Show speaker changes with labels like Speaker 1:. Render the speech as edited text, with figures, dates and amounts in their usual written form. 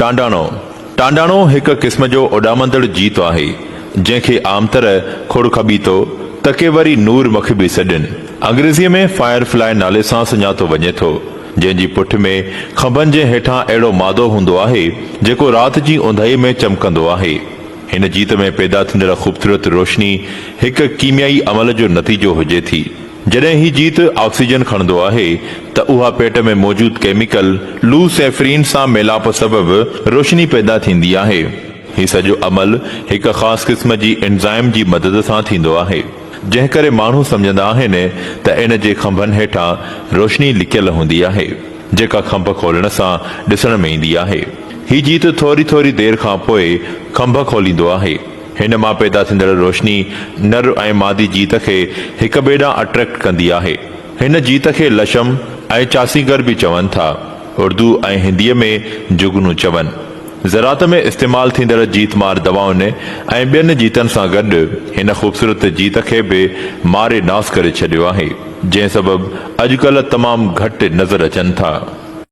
Speaker 1: टांडाणो टांडाणो हिक क़िस्म जो उॾामंदड़ जीत आहे जंहिंखे आम तरह खोड़ खबीतो तके वरी नूर मखबी सॾनि अंग्रेज़ीअ में फायर फ्लाई नाले सां सुञातो वञे थो, जंहिंजी पुठ में खंभनि जे हेठां अहिड़ो मादो हूंदो आहे जेको राति जी उंधाई में चमकंदो आहे। हिन जीत में पैदा थींदड़ ख़ूबसूरत रोशनी हिक कीमियाई अमल जो नतीजो हुजे थी। जॾहिं ही जीत ऑक्सीजन खणंदो आहे त उहा पेट में मौजूद केमिकल लूसेफरीन सां मेलाप सबबि रोशनी पैदा थींदी आहे। ही सॼो अमल हिक ख़ासि क़िस्म जी एंजाइम जी मदद सां थींदो आहे, जंहिं करे माण्हू सम्झंदा आहिनि त इन जे खंभनि हेठां रोशनी लिकियल हूंदी आहे, जेका खंभ खोलण सां ॾिसण में ईंदी आहे। ही जीत थोरी थोरी देर खां पोइ खंभ खोलींदो आहे। हिन मां पैदा थींदड़ रोशनी नर ऐं मादी जीत खे हिक ॿिए ॾांहुं अट्रैक्ट कंदी आहे। हिन जीत खे लशम ऐं चासीगर बि चवनि था, उर्दू ऐं हिंदीअ में जुगनू चवनि। ज़रात में इस्तेमाल थींदड़ जीत मार दवाउनि ऐं ॿियनि जीतनि सां गॾु हिन ख़ूबसूरत जीत खे बि मारे नास करे छॾियो आहे, जंहिं सबबि अॼुकल्ह तमामु घटि नज़र अचनि था।